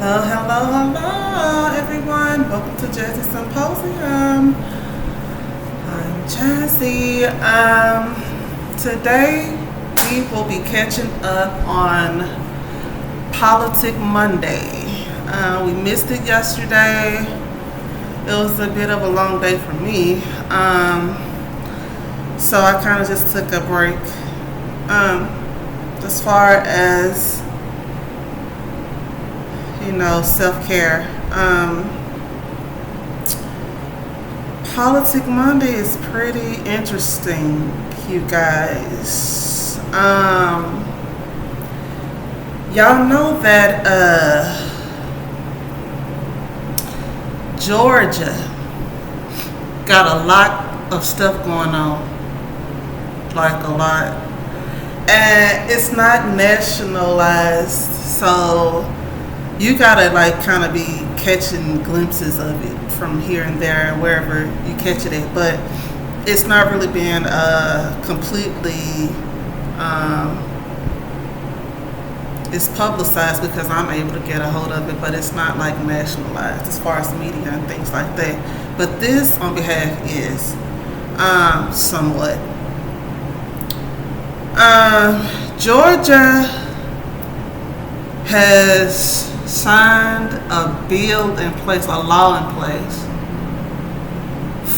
Hello, everyone. Welcome to Jazzy Symposium. I'm Jazzy. Today we will be catching up on Politic Monday. We missed it yesterday. It was a bit of a long day for me. So I kind of just took a break. As far as self-care. Politic Monday is pretty interesting, you guys. Y'all know that Georgia got a lot of stuff going on. Like a lot. And it's not nationalized, so you gotta kind of be catching glimpses of it from here and there and wherever you catch it at, but it's not really being completely it's publicized because I'm able to get a hold of it, but it's not nationalized as far as the media and things like that. But this on behalf is somewhat Georgia has signed a bill in place, a law in place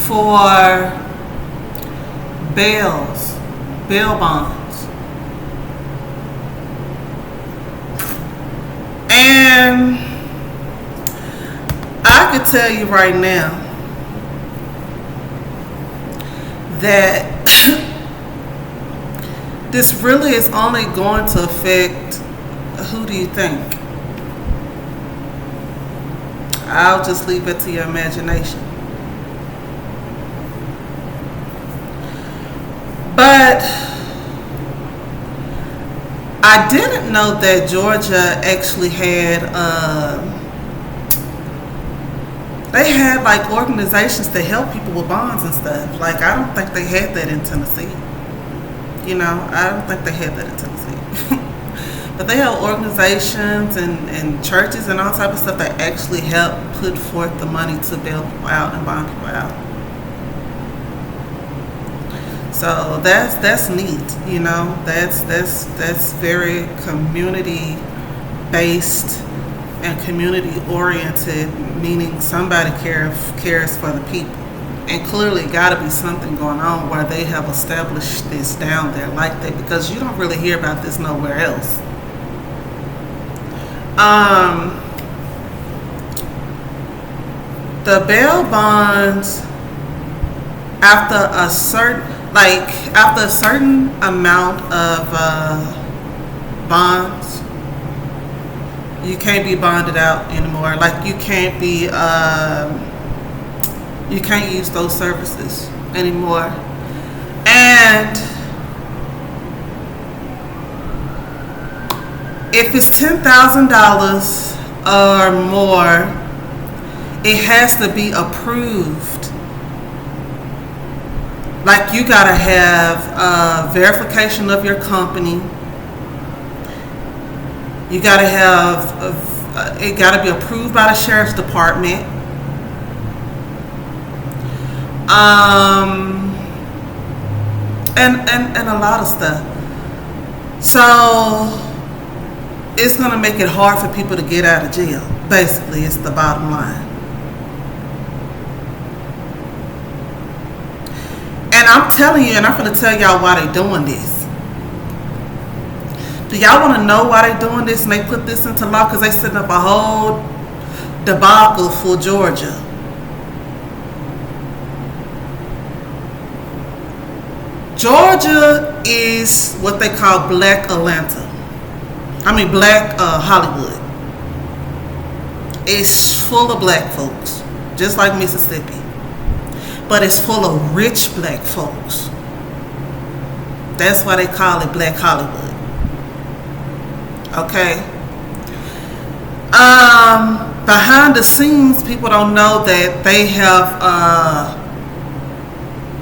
for bail bonds. And I could tell you right now that this really is only going to affect, who do you think? I'll just leave it to your imagination. But I didn't know that Georgia actually had, they had organizations to help people with bonds and stuff. I don't think they had that in Tennessee. I don't think they had that in Tennessee. But they have organizations and churches and all type of stuff that actually help put forth the money to bail people out and bond people out. So that's neat, that's very community based and community oriented, meaning somebody cares for the people. And clearly got to be something going on where they have established this down there like that, because you don't really hear about this nowhere else. The bail bonds, after a certain amount of bonds, you can't be bonded out anymore. You can't use those services anymore. And if it's $10,000 or more, it has to be approved. You gotta have verification of your company. You gotta have it gotta be approved by the sheriff's department. And a lot of stuff. So it's gonna make it hard for people to get out of jail. Basically, it's the bottom line. And I'm telling you, and I'm gonna tell y'all why they're doing this. Do y'all want to know why they're doing this and they put this into law? Because they setting up a whole debacle for Georgia. Georgia is what they call Black Atlanta. Black Hollywood. It's full of black folks, just like Mississippi. But it's full of rich black folks. That's why they call it Black Hollywood. Okay? Behind the scenes, people don't know that they have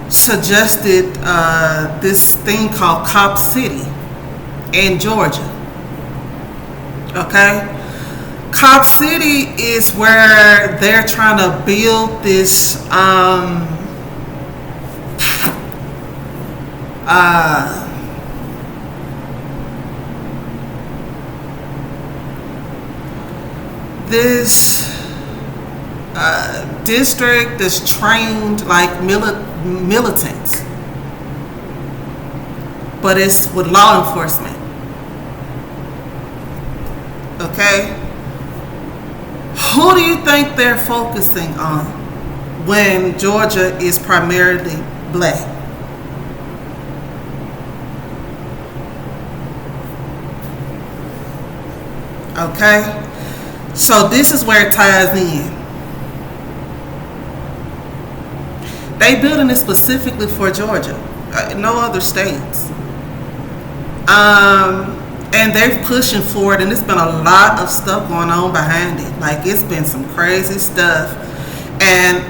suggested this thing called Cop City in Georgia. Okay? Cop City is where they're trying to build this uh, this district that's trained like militants, but it's with law enforcement. Okay? Who do you think they're focusing on when Georgia is primarily black? Okay? So this is where it ties in. They building it specifically for Georgia, no other states. And they're pushing for it, and there's been a lot of stuff going on behind it. Like, it's been some crazy stuff. And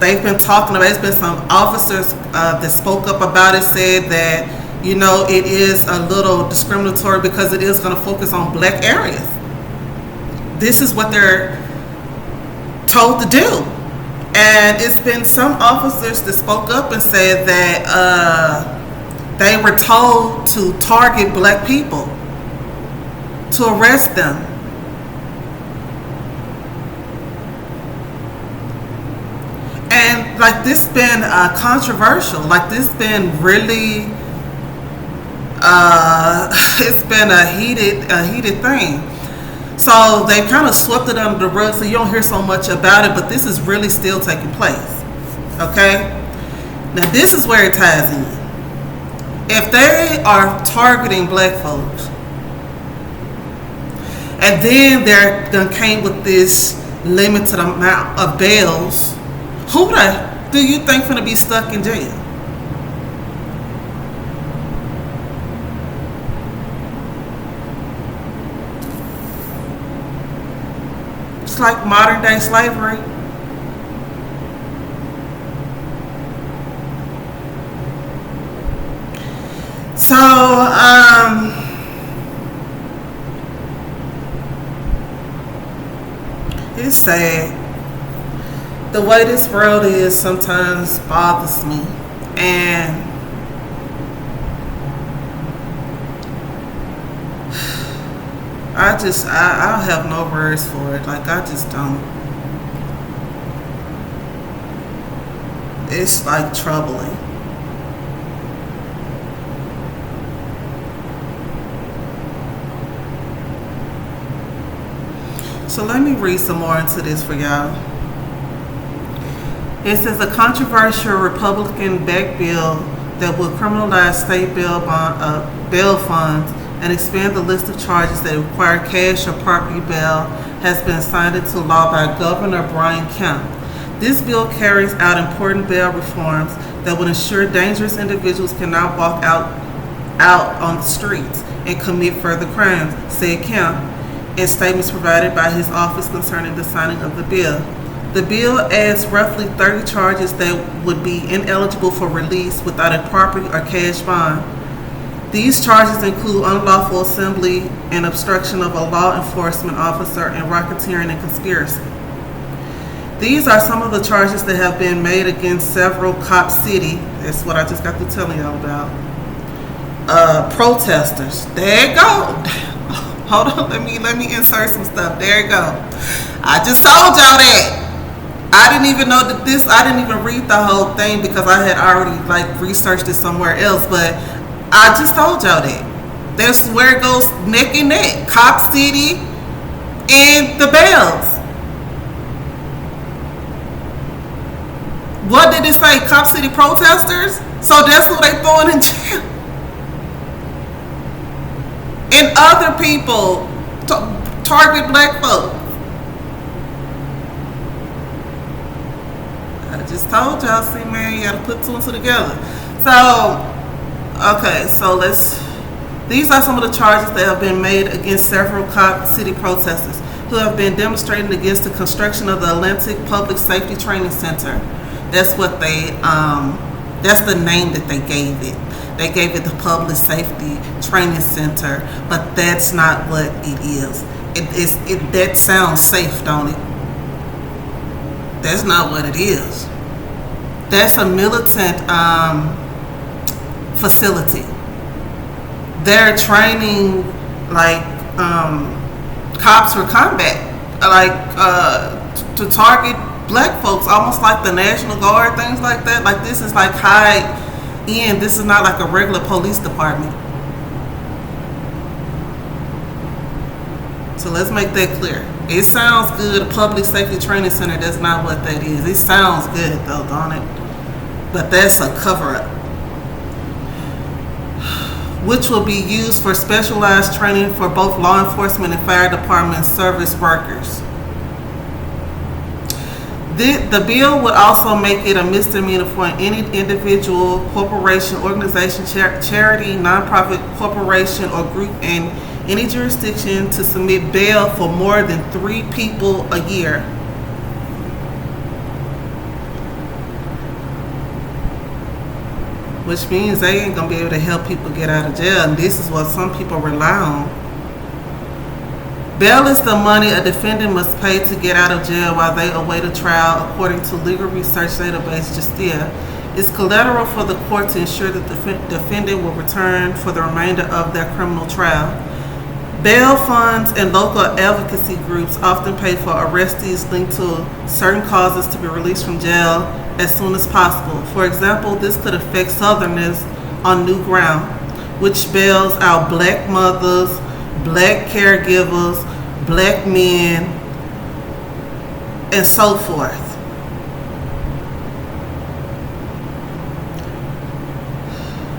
they've been talking about, it's been some officers that spoke up about it, said that, you know, it is a little discriminatory because it is going to focus on black areas. This is what they're told to do. And it's been some officers that spoke up and said that they were told to target black people, to arrest them. And like, this been controversial. Like, this been really it's been a heated thing. So they've kind of swept it under the rug, so you don't hear so much about it, but this is really still taking place. Okay? Now this is where it ties in. If they are targeting black folks, and then they're done came with this limited amount of bails, who do you think gonna be stuck in jail? It's like modern day slavery. So, it's sad. The way this world is sometimes bothers me. And I have no words for it. Like, I just don't. It's like troubling. So let me read some more into this for y'all. It says a controversial Republican-backed bill that will criminalize state bail funds and expand the list of charges that require cash or property bail has been signed into law by Governor Brian Kemp. This bill carries out important bail reforms that would ensure dangerous individuals cannot walk out on the streets and commit further crimes, said Kemp in statements provided by his office concerning the signing of the bill. The bill adds roughly 30 charges that would be ineligible for release without a property or cash bond. These charges include unlawful assembly and obstruction of a law enforcement officer and racketeering and conspiracy. These are some of the charges that have been made against several Cop City, that's what I just got to telling y'all about, protesters. There you go. Hold on, let me insert some stuff. There you go. I just told y'all that. I didn't even know that I didn't even read the whole thing because I had already researched it somewhere else, but I just told y'all that. That's where it goes neck and neck. Cop City and the Bells. What did it say? Cop City protesters? So that's who they throwing in jail. And other people target black folks. I just told y'all, see, man, you gotta put two and two together. So, okay, so these are some of the charges that have been made against several Cop City protesters who have been demonstrating against the construction of the Atlantic Public Safety Training Center. That's what that's the name that they gave it. They gave it the Public Safety Training Center, but that's not what it is. That sounds safe, don't it? That's not what it is. That's a militant facility. They're training like cops for combat, like to target black folks, almost like the National Guard, things like that. Like this is like high end. This is not like a regular police department. So let's make that clear. It sounds good. A public safety training center, that's not what that is. It sounds good though, don't it? But that's a cover up, which will be used for specialized training for both law enforcement and fire department service workers. The bill would also make it a misdemeanor for any individual, corporation, organization, charity, nonprofit, corporation, or group in any jurisdiction to submit bail for more than 3 people a year. Which means they ain't gonna be able to help people get out of jail, and this is what some people rely on. Bail is the money a defendant must pay to get out of jail while they await a trial, according to legal research database Justia. It's collateral for the court to ensure that the defendant will return for the remainder of their criminal trial. Bail funds and local advocacy groups often pay for arrestees linked to certain causes to be released from jail as soon as possible. For example, this could affect Southerners on new ground, which bails out black mothers, black caregivers, black men, and so forth.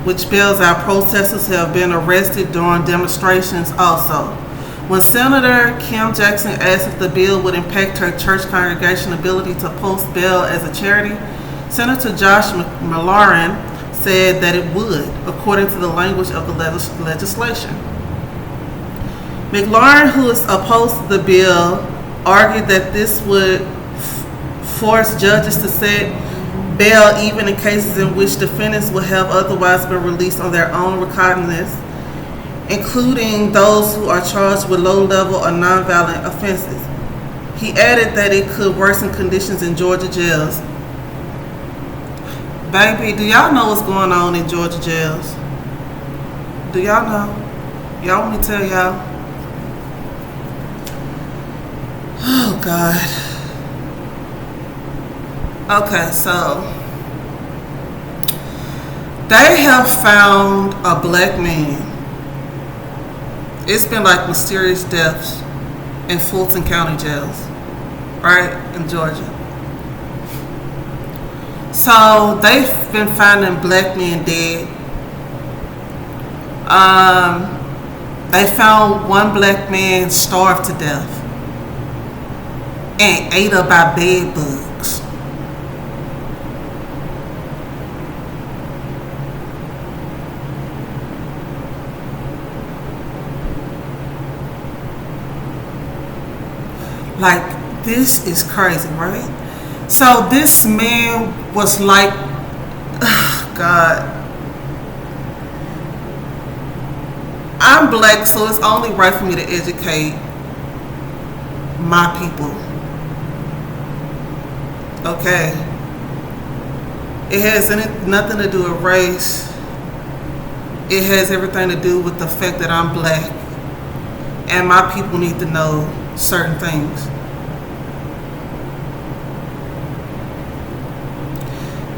Which bails out protesters who have been arrested during demonstrations also. When Senator Kim Jackson asked if the bill would impact her church congregation ability to post bail as a charity, Senator Josh McLaurin said that it would, according to the language of the legislation. McLaurin, who is opposed to the bill, argued that this would force judges to set bail even in cases in which defendants would have otherwise been released on their own recognizance, including those who are charged with low-level or nonviolent offenses. He added that it could worsen conditions in Georgia jails. Baby, do y'all know what's going on in Georgia jails? Do y'all know? Y'all want me to tell y'all? Oh, God. Okay, so they have found a black man. It's been like mysterious deaths in Fulton County jails, right, in Georgia. So they've been finding black men dead. They found one black man starved to death and ate up by bed bugs. Like, this is crazy, right? So this man was like, God, I'm black, so it's only right for me to educate my people. Okay? It has nothing to do with race. It has everything to do with the fact that I'm black. And my people need to know certain things.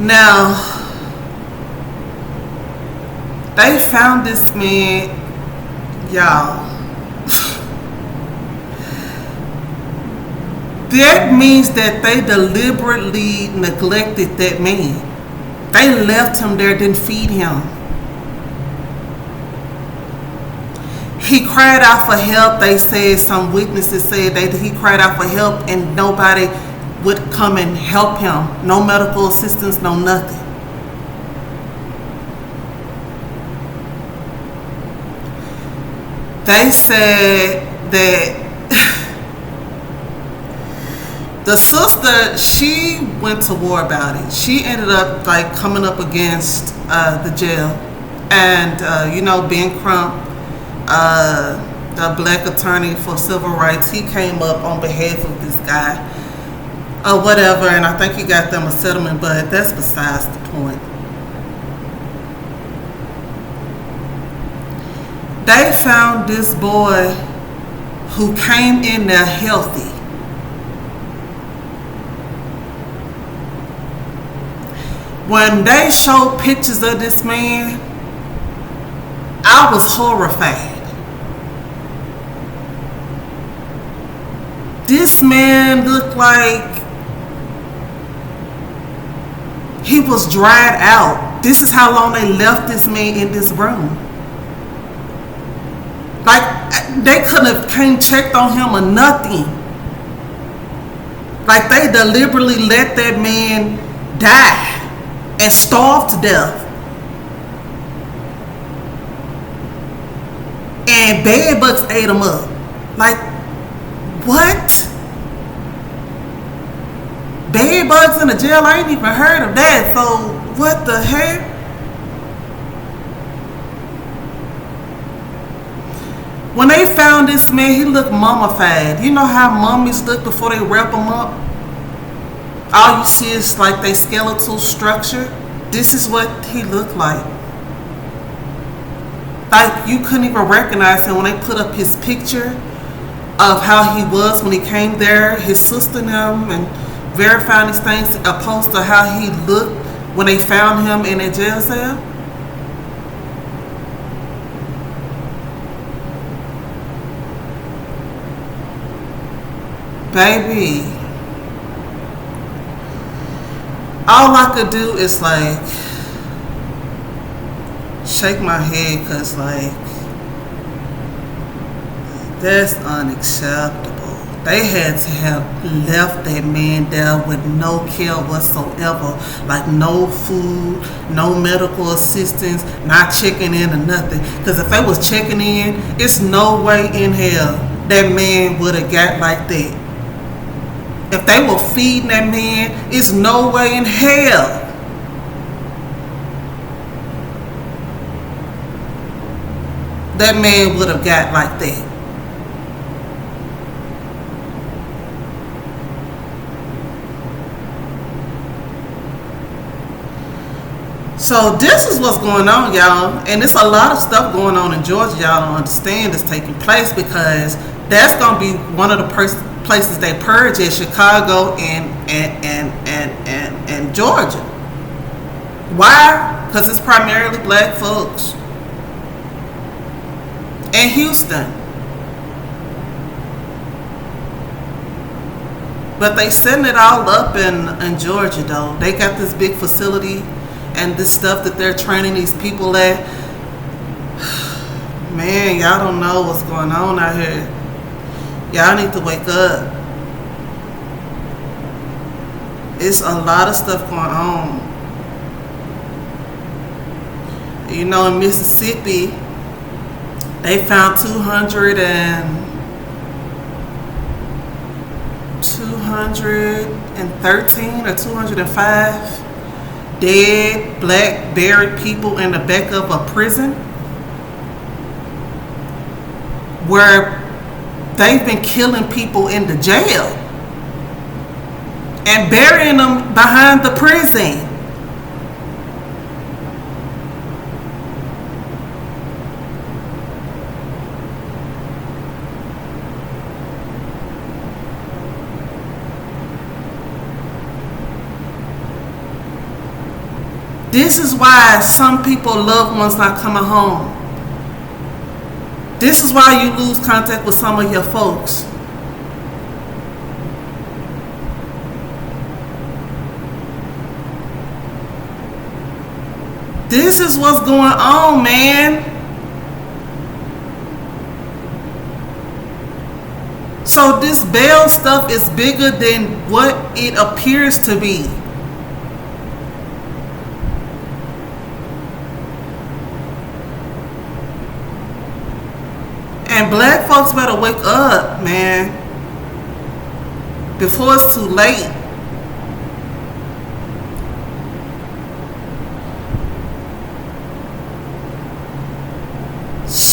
Now, they found this man, y'all. That means that they deliberately neglected that man. They left him there, didn't feed him. He cried out for help. They said, some witnesses said that he cried out for help and nobody would come and help him. No medical assistance, no nothing. They said that the sister, she went to war about it. She ended up like coming up against the jail and, being Crump. the black attorney for civil rights, he came up on behalf of this guy or whatever, and I think he got them a settlement, but that's besides the point. They found this boy who came in there healthy. When they showed pictures of this man, I was horrified. This man looked like he was dried out. This is how long they left this man in this room. Like, they couldn't have came checked on him or nothing. Like, they deliberately let that man die and starve to death. And bed bugs ate him up. Like, what? Bed bugs in the jail? I ain't even heard of that. So, what the heck? When they found this man, he looked mummified. You know how mummies look before they wrap them up? All you see is like their skeletal structure. This is what he looked like. Like, you couldn't even recognize him when they put up his picture of how he was when he came there, his sister and him, and verifying these things opposed to how he looked when they found him in a jail cell. Baby, all I could do is like shake my head, because like, that's unacceptable. They had to have left that man there with no care whatsoever, like no food, no medical assistance, not checking in or nothing. Because if they was checking in, it's no way in hell that man would have got like that. If they were feeding that man, it's no way in hell that man would have got like that. So this is what's going on, y'all. And it's a lot of stuff going on in Georgia y'all don't understand is taking place, because that's going to be one of the places they purge in Chicago and Georgia. Why? Because it's primarily black folks. And Houston. But they setting it all up in Georgia, though. They got this big facility and this stuff that they're training these people at. Man, y'all don't know what's going on out here. Y'all need to wake up. It's a lot of stuff going on. You know, in Mississippi, they found 213 or 205 dead black buried people in the back of a prison, where they've been killing people in the jail and burying them behind the prison. This is why some people, loved ones not coming home. This is why you lose contact with some of your folks. This is what's going on, man. So this bail stuff is bigger than what it appears to be. And black folks better wake up, man, before it's too late.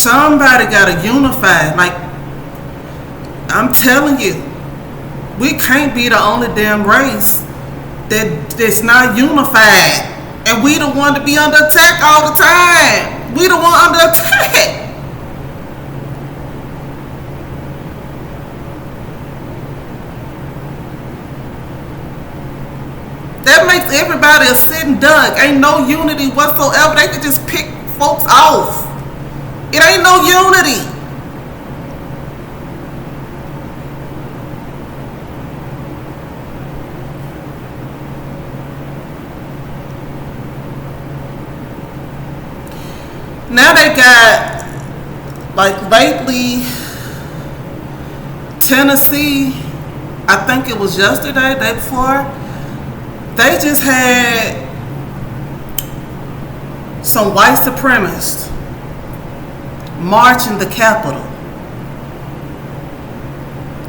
Somebody gotta unify. Like, I'm telling you, we can't be the only damn race that's not unified. And we the one to be under attack all the time. We the one under attack. That makes everybody a sitting duck. Ain't no unity whatsoever. They could just pick folks off. It ain't no unity. Now they got, like, lately, Tennessee, I think it was yesterday, day before, they just had some white supremacists marching the Capitol.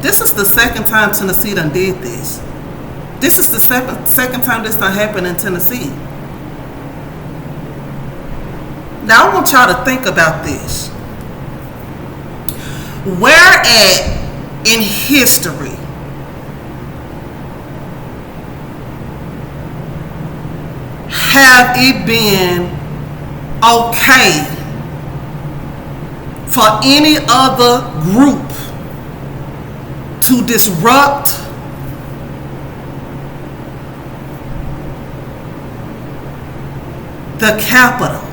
This is the second time Tennessee done did this. This is the second time this done happened in Tennessee. Now I want y'all to think about this. Where at in history have it been okay for any other group to disrupt the Capitol?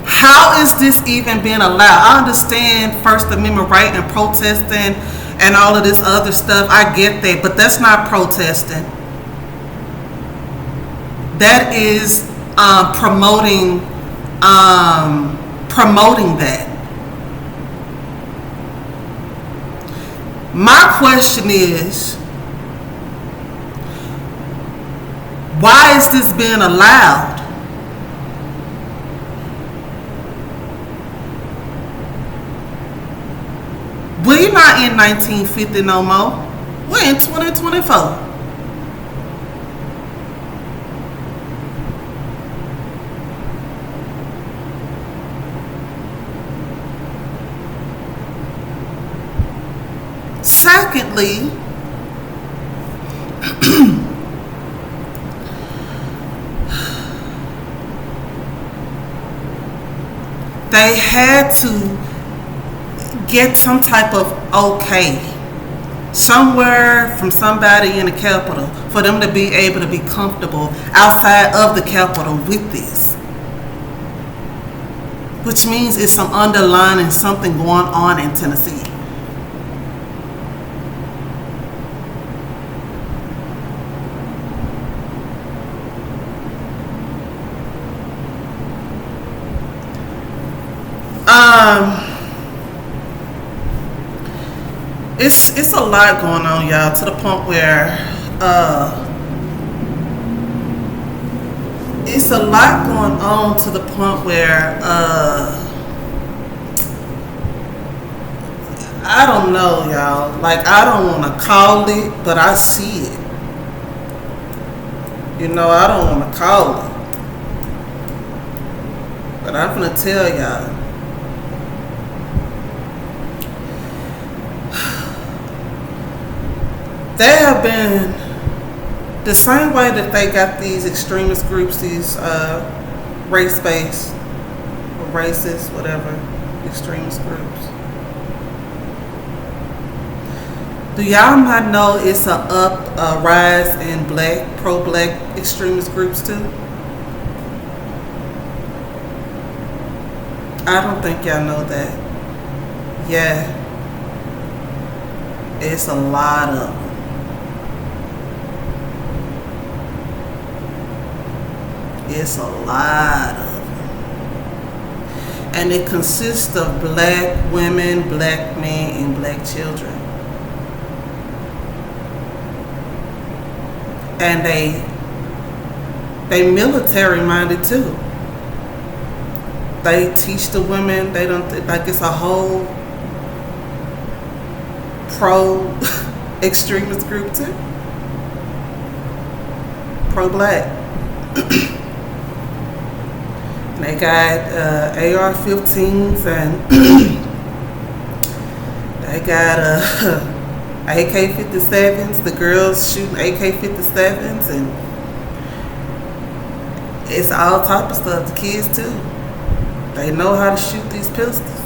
How is this even being allowed? I understand First Amendment right and protesting and all of this other stuff. I get that, but that's not protesting. That is promoting that. My question is, why is this being allowed? We're not in 1950 no more. We're in 2024. Secondly, they had to get some type of okay somewhere from somebody in the Capitol for them to be able to be comfortable outside of the Capitol with this. Which means it's some underlying something going on in Tennessee. It's a lot going on, y'all, to the point where I don't know, y'all. Like, I don't want to call it, but I see it. You know, I don't want to call it, but I'm gonna tell y'all. They have been the same way that they got these extremist groups, these race-based or racist, whatever, extremist groups. Do y'all not know it's a rise in pro-black extremist groups too? I don't think y'all know that. Yeah, it's a lot of them. It's a lot of them. And it consists of black women, black men, and black children. And they military minded too. They teach the women, they don't, like, it's a whole pro extremist group too. Pro black. They got AR-15s and they got AK-57s. The girls shooting AK-57s, and it's all type of stuff. The kids too. They know how to shoot these pistols.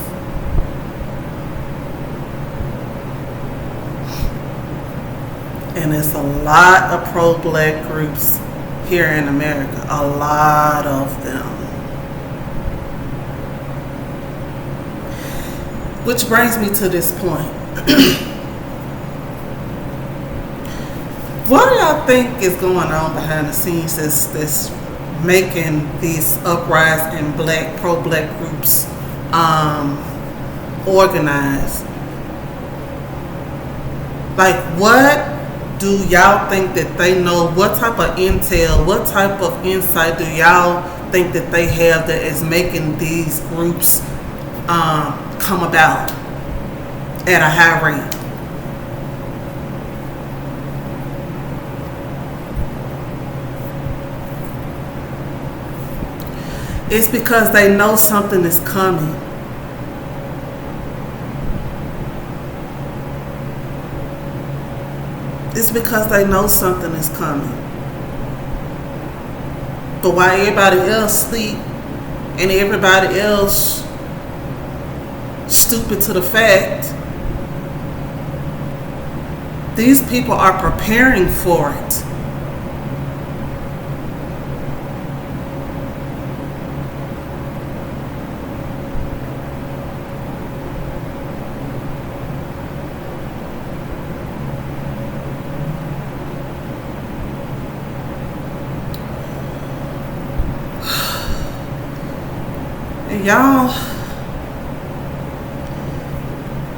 And it's a lot of pro-black groups here in America. A lot of them. Which brings me to this point. What do y'all think is going on behind the scenes that's making these uprising pro-black groups organized? Like, what do y'all think that they know? What type of intel, what type of insight do y'all think that they have that is making these groups come about at a high rate? It's because they know something is coming. It's because they know something is coming. But while everybody else sleep and everybody else stupid to the fact, these people are preparing for it. Y'all,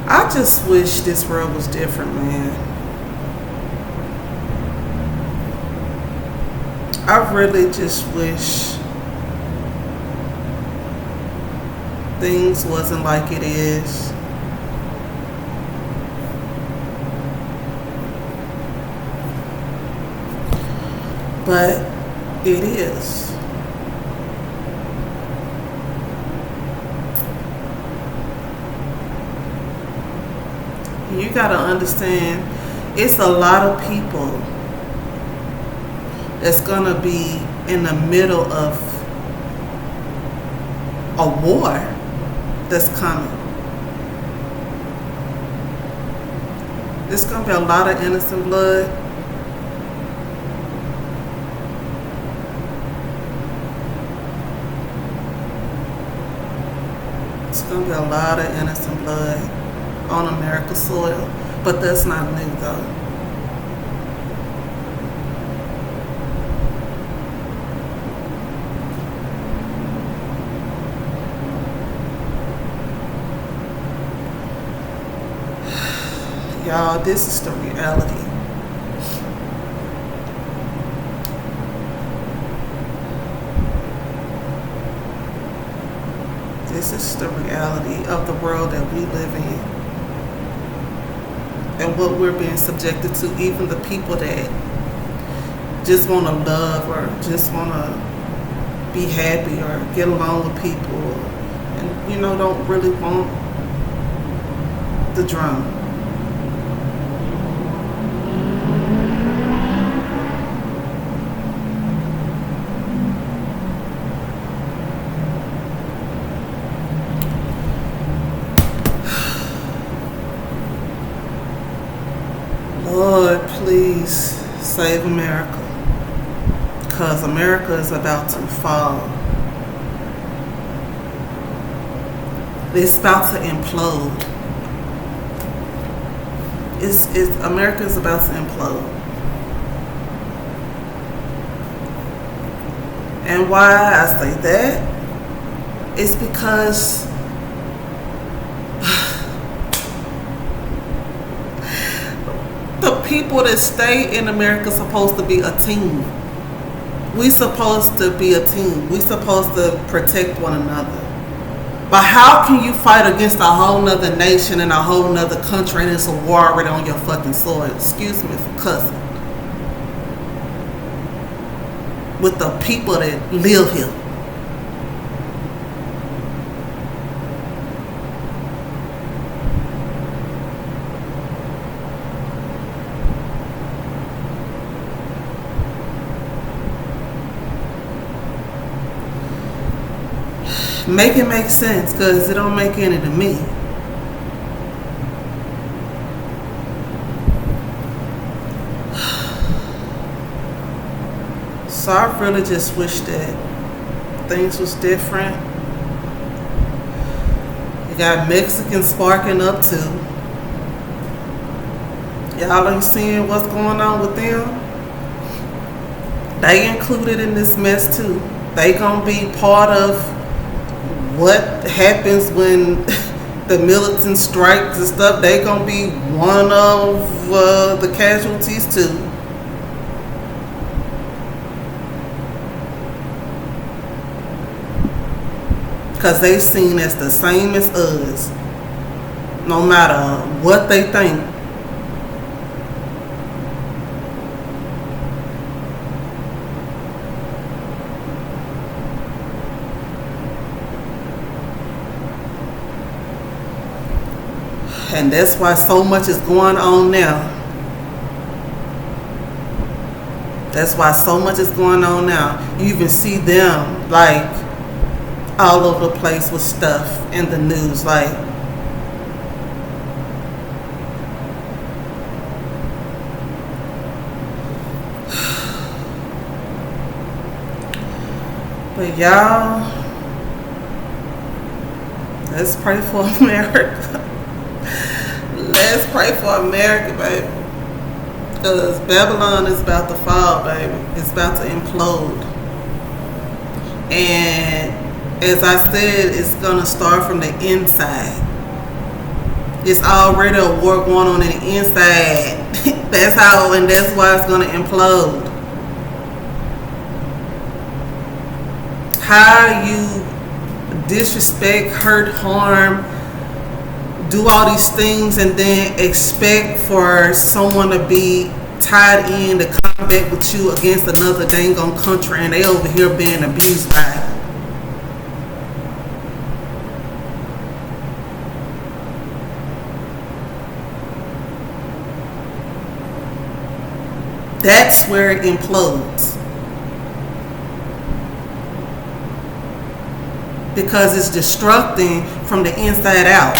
I just wish this world was different, man. I really just wish things wasn't like it is. But it is. You gotta understand, it's a lot of people that's gonna be in the middle of a war that's coming. There's gonna be a lot of innocent blood. It's gonna be a lot of innocent blood on America's soil, but that's not new though. Y'all, this is the reality. This is the reality of the world that we live in. And what we're being subjected to, even the people that just want to love or just want to be happy or get along with people and, don't really want the drama. Lord, please save America, because America is about to fall. It's about to implode. America is about to implode. And why I say that is because the people that stay in America are supposed to be a team. We supposed to be a team. We supposed to protect one another. But how can you fight against a whole nother nation and a whole nother country and it's a war already on your fucking soil? Excuse me for cussing. with the people that live here. Make it make sense, because it don't make any to me. So I really just wish that things was different. You got Mexicans sparking up too. Y'all ain't seeing what's going on with them? They included in this mess too. They gonna be part of what happens when the militant strikes and stuff. They gonna be one of the casualties too. Because they seen as the same as us, no matter what they think. And that's why so much is going on now. That's why so much is going on now. You even see them like all over the place with stuff in the news, like but y'all, let's pray for America. Let's pray for America, baby, because Babylon is about to fall, baby. It's about to implode. And as I said, it's going to start from the inside. It's already a war going on in the inside. That's how, and that's why it's going to implode. How you disrespect, hurt, harm, do all these things, and then expect for someone to be tied in to combat with you against another dang on country, and they over here being abused by it. That's where it implodes. Because it's destructing from the inside out.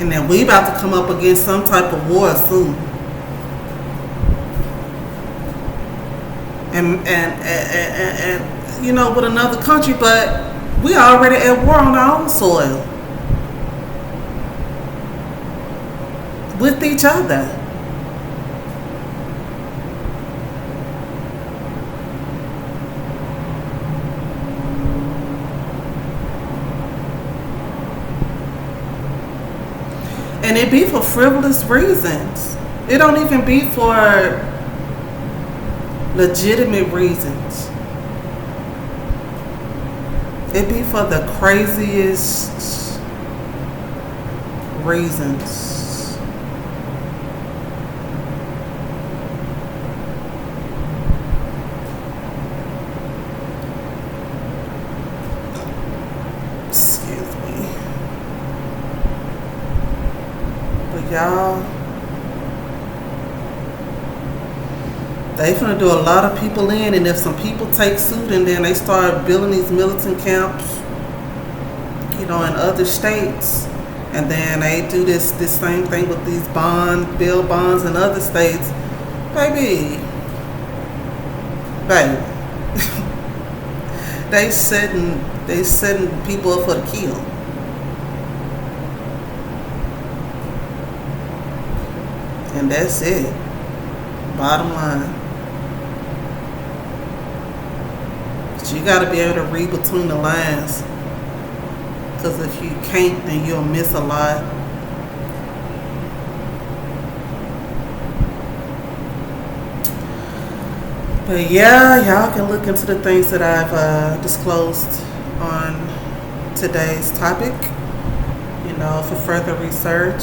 And then we about to come up against some type of war soon. And you know, with another country, but we already at war on our own soil with each other. And it be for frivolous reasons. It don't even be for legitimate reasons. It be for the craziest reasons. Excuse me. But y'all, they finna do a lot of people in, and if some people take suit and then they start building these militant camps, you know, in other states, and then they do this same thing with these bill bonds in other states, baby, they setting people up for the kill. And that's it. Bottom line. But you got to be able to read between the lines. Because if you can't, then you'll miss a lot. But yeah, y'all can look into the things that I've disclosed on today's topic, for further research.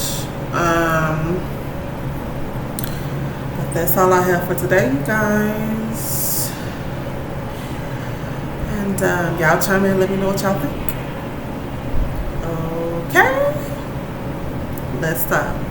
But that's all I have for today, you guys. And y'all chime in and let me know what y'all think. Okay, let's talk.